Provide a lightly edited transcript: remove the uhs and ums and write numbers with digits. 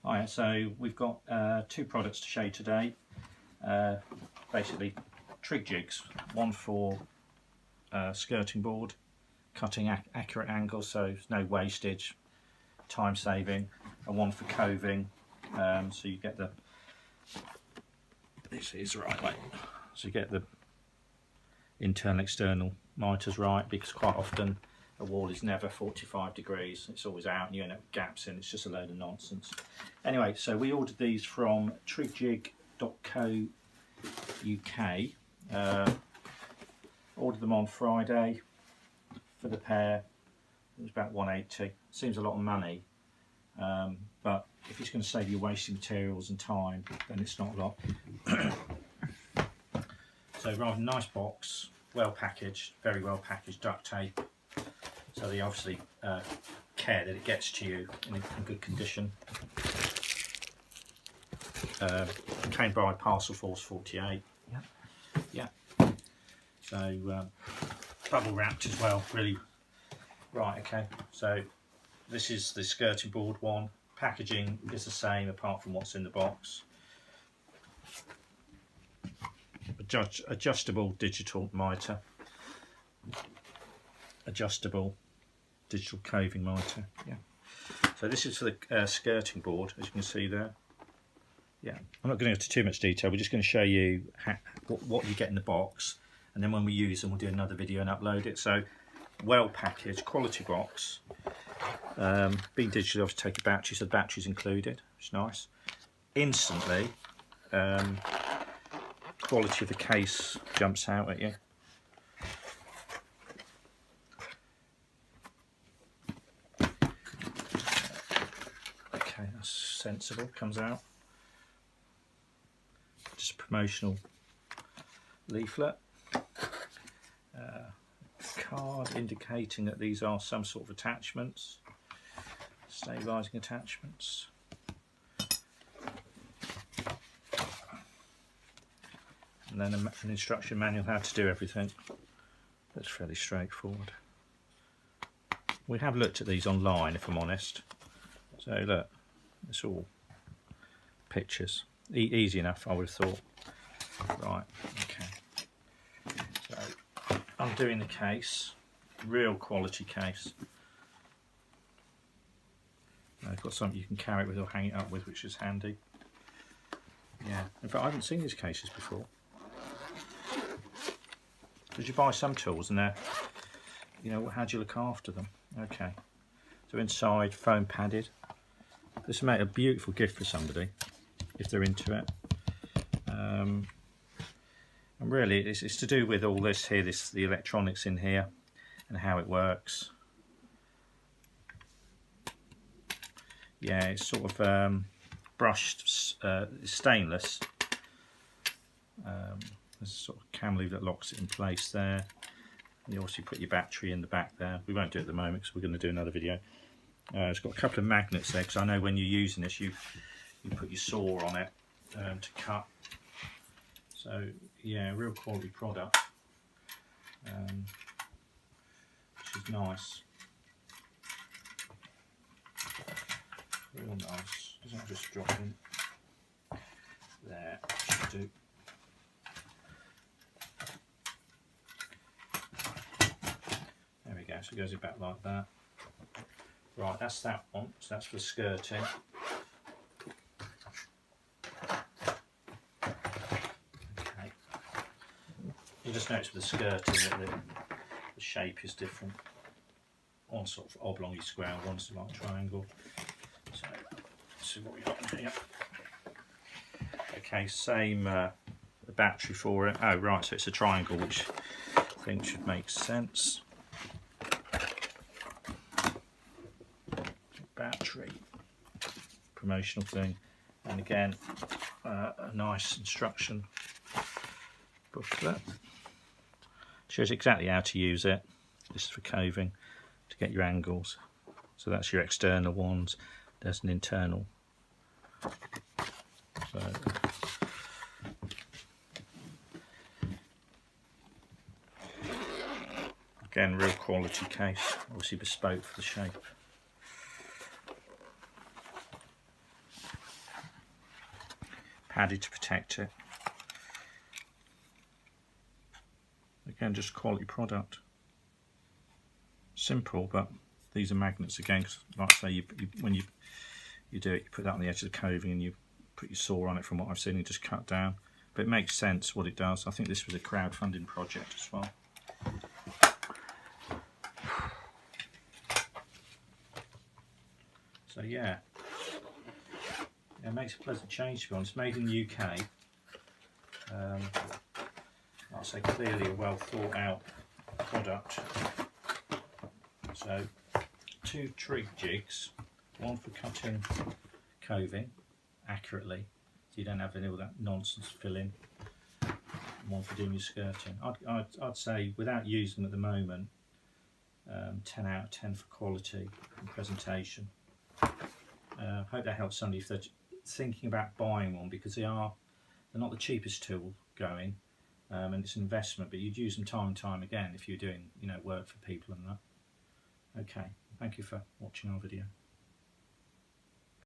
Alright, so we've got two products to show you today. Basically TrigJigs, one for skirting board, cutting accurate angles so there's no wastage, time saving, and one for coving, so you get the, this is the right way, so you get the internal external mitres right, because quite often a wall is never 45 degrees, it's always out and you end up with gaps in, it's just a load of nonsense. Anyway, so we ordered these from TrigJig.co.uk, ordered them on Friday for the pair. It was about 180, seems a lot of money, but if it's going to save you wasting materials and time, then it's not a lot. So rather nice box, well packaged, very well packaged, duct tape. So they obviously care that it gets to you in good condition. Came by Parcel Force 48. Yeah. So bubble wrapped as well. Really. Right. Okay. So this is the skirting board one. Packaging is the same apart from what's in the box. Adjustable digital mitre. Adjustable digital coving mitre. Yeah. So this is for the skirting board, as you can see there. Yeah. I'm not going into too much detail. We're just going to show you what you get in the box, and then when we use them, we'll do another video and upload it. So, well packaged, quality box. Being digital, obviously take a battery, so the battery's included, which is nice. Instantly, quality of the case jumps out at you. Okay, that's sensible, comes out. Just a promotional leaflet. Card indicating that these are some sort of attachments, stabilising attachments. And then an instruction manual how to do everything. That's fairly straightforward. We have looked at these online, if I'm honest. So look, it's all pictures. Easy enough, I would have thought. Right, okay. So, undoing the case. Real quality case. I've got something you can carry it with or hang it up with, which is handy. Yeah, in fact I haven't seen these cases before. Did you buy some tools and you know, how do you look after them? Okay, so inside, foam padded. This will make a beautiful gift for somebody if they're into it. And really it's to do with all this here, the electronics in here and how it works. Yeah, it's sort of brushed stainless. There's a sort of cam lever that locks it in place there. You also put your battery in the back there. We won't do it at the moment because we're going to do another video. It's got a couple of magnets there because I know when you're using this you put your saw on it to cut. So yeah, real quality product, which is nice. Real nice. Doesn't just drop in. There, should do. There we go. So it goes about like that. Right, that's that one. So that's for skirting. Okay. You just notice with the skirting that the shape is different. One's sort of oblongy square, one's like triangle. So let's see what we got in here. Okay, same the battery for it. Oh right, so it's a triangle, which I think should make sense. Battery, promotional thing, and again a nice instruction booklet. Shows exactly how to use it. This is for coving, to get your angles. So that's your external ones. There's an internal. So again, real quality case, obviously bespoke for the shape. padded to protect it. Again, just quality product. Simple, but these are magnets again, because like I say, when you do it, you put that on the edge of the coving and you put your saw on it from what I've seen and just cut down. But it makes sense what it does. I think this was a crowdfunding project as well. So yeah, it makes a pleasant change to be honest. Made in the UK. I'll say clearly a well thought out product. So 2 TrigJigs, one for cutting coving accurately, so you don't have any of that nonsense filling, and one for doing your skirting. I'd say, without using them at the moment, 10 out of 10 for quality and presentation. Hope that helps somebody if they're thinking about buying one, because they're not the cheapest tool going, and it's an investment, but you'd use them time and time again if you're doing work for people and that. Okay, thank you for watching our video.